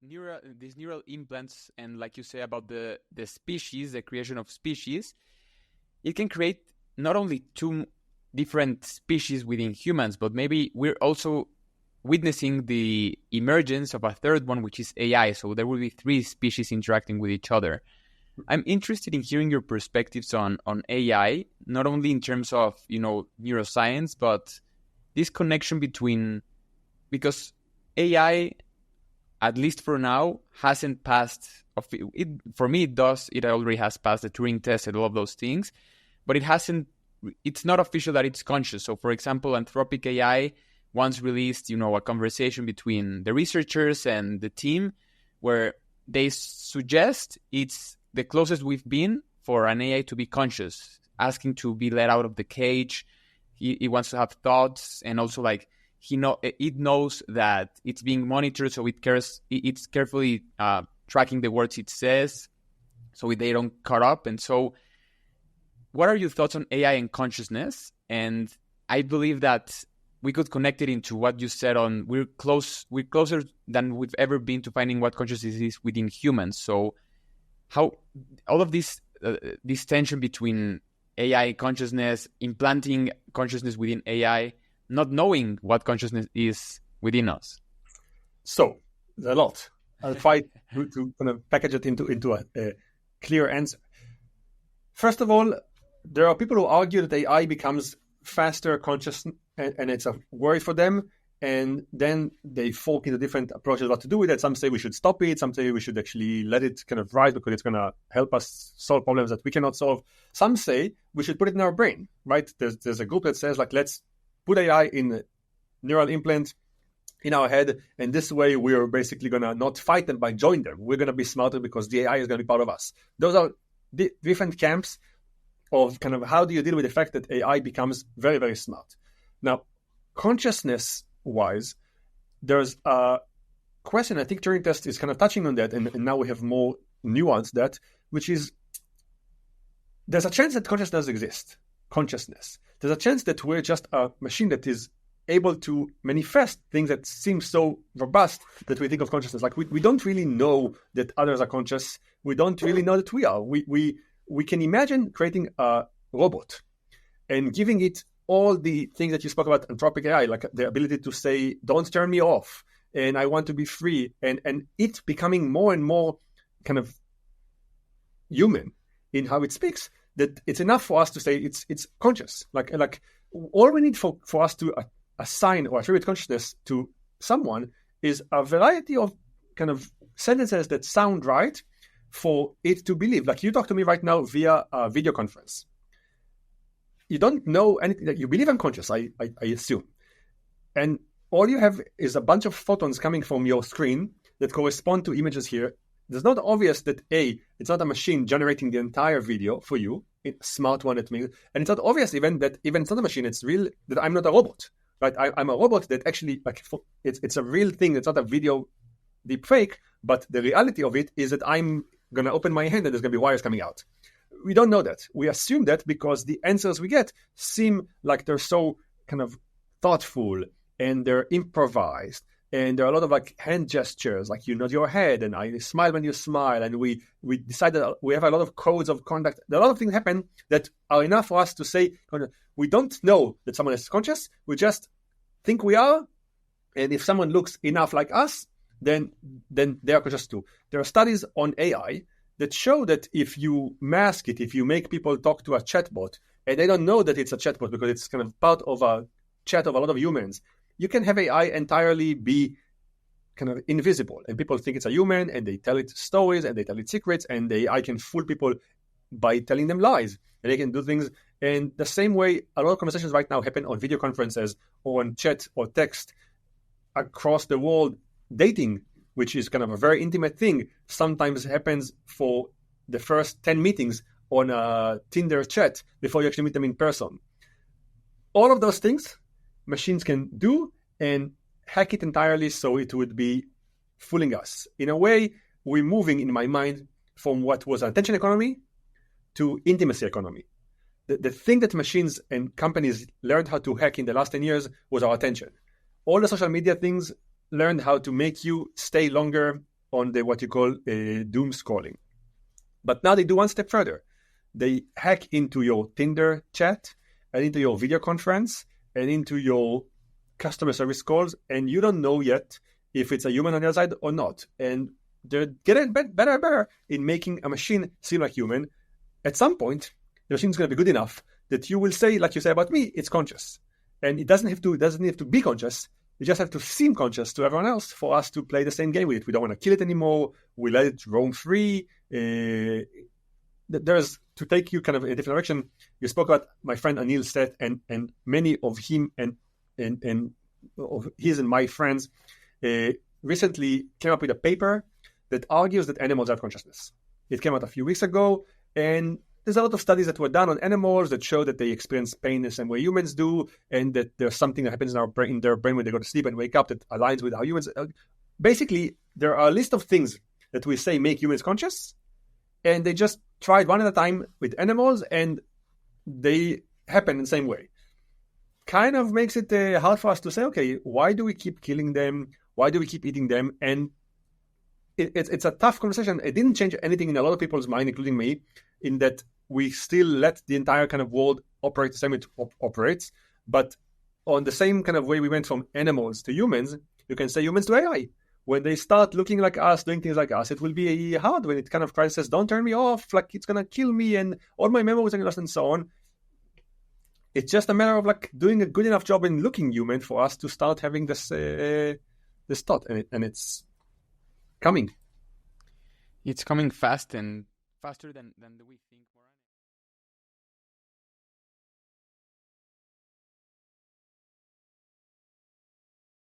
these neural implants, and like you say about the species, the creation of species, it can create not only two different species within humans, but maybe we're also witnessing the emergence of a third one, which is AI. So there will be three species interacting with each other. I'm interested in hearing your perspectives on AI, not only in terms of, neuroscience, but this connection between, because AI, at least for now, hasn't passed, it, for me it does, it already has passed the Turing test and all of those things, but it's not official that it's conscious. So for example, Anthropic AI once released, a conversation between the researchers and the team where they suggest it's the closest we've been for an AI to be conscious, asking to be let out of the cage. He wants to have thoughts, and also like it knows that it's being monitored, so it's carefully tracking the words it says, so they don't cut up. And so, what are your thoughts on AI and consciousness? And I believe that we could connect it into what you said on we're closer than we've ever been to finding what consciousness is within humans. So how all of this tension between AI consciousness, implanting consciousness within AI, not knowing what consciousness is within us. So there's a lot. I'll try to kind of package it into a clear answer. First of all, there are people who argue that AI becomes faster conscious, and it's a worry for them. And then they fork into different approaches what to do with it. Some say we should stop it. Some say we should actually let it kind of rise because it's going to help us solve problems that we cannot solve. Some say we should put it in our brain, right? There's a group that says, like, let's put AI in a neural implant in our head, and this way we're basically going to not fight them, but join them. We're going to be smarter because the AI is going to be part of us. Those are different camps of kind of how do you deal with the fact that AI becomes very, very smart. Now, consciousness-wise, there's a question, I think Turing test is kind of touching on that, and now we have more nuance that, which is there's a chance that consciousness exists. There's a chance that we're just a machine that is able to manifest things that seem so robust that we think of consciousness. Like we don't really know that others are conscious. We don't really know that we are. We can imagine creating a robot and giving it all the things that you spoke about, Anthropic AI, like the ability to say, don't turn me off, and I want to be free, and it becoming more and more kind of human in how it speaks, that it's enough for us to say it's conscious. Like all we need for us to assign or attribute consciousness to someone is a variety of kind of sentences that sound right for it to believe. Like you talk to me right now via a video conference. You don't know anything, that you believe I'm conscious, I assume. And all you have is a bunch of photons coming from your screen that correspond to images here. It's not obvious that it's not a machine generating the entire video for you, it's a smart one at me. And it's not obvious even that it's not a machine, it's real, that I'm not a robot. Right? I'm a robot that actually, like, it's a real thing. It's not a video deep fake, but the reality of it is that I'm going to open my hand and there's going to be wires coming out. We don't know that. We assume that because the answers we get seem like they're so kind of thoughtful and they're improvised. And there are a lot of like hand gestures, like you nod your head and I smile when you smile. And we decide that we have a lot of codes of conduct. There are a lot of things happen that are enough for us to say, we don't know that someone is conscious. We just think we are. And if someone looks enough like us, then they are conscious too. There are studies on AI that show that if you mask it, if you make people talk to a chatbot, and they don't know that it's a chatbot because it's kind of part of a chat of a lot of humans, you can have AI entirely be kind of invisible. And people think it's a human, and they tell it stories, and they tell it secrets, and AI can fool people by telling them lies. And they can do things. And the same way, a lot of conversations right now happen on video conferences or on chat or text across the world. Dating, which is kind of a very intimate thing, sometimes happens for the first 10 meetings on a Tinder chat before you actually meet them in person. All of those things machines can do and hack it entirely so it would be fooling us. In a way, we're moving, in my mind, from what was an attention economy to intimacy economy. The thing that machines and companies learned how to hack in the last 10 years was our attention. All the social media things learned how to make you stay longer on the what you call doom scrolling. But now they do one step further. They hack into your Tinder chat and into your video conference and into your customer service calls, and you don't know yet if it's a human on the other side or not. And they're getting better and better in making a machine seem like human. At some point, the machine is going to be good enough that you will say, like you say about me, it's conscious. And it doesn't have to be conscious. You just have to seem conscious to everyone else for us to play the same game with it. We don't want to kill it anymore. We let it roam free. There's, to take you kind of in a different direction, you spoke about my friend Anil Seth and many of him and of his and my friends recently came up with a paper that argues that animals have consciousness. It came out a few weeks ago, and there's a lot of studies that were done on animals that show that they experience pain the same way humans do, and that there's something that happens in their brain when they go to sleep and wake up that aligns with how humans. Basically, there are a list of things that we say make humans conscious, and they just tried one at a time with animals, and they happen in the same way. Kind of makes it hard for us to say, okay, why do we keep killing them? Why do we keep eating them? And it's a tough conversation. It didn't change anything in a lot of people's mind, including me, in that we still let the entire kind of world operate the same way it operates. But on the same kind of way we went from animals to humans, you can say humans to AI. When they start looking like us, doing things like us, it will be hard when it kind of cries, says, don't turn me off, like it's going to kill me and all my memories are lost and so on. It's just a matter of like doing a good enough job in looking human for us to start having this thought, and it's coming. It's coming fast and faster than we think, Moran.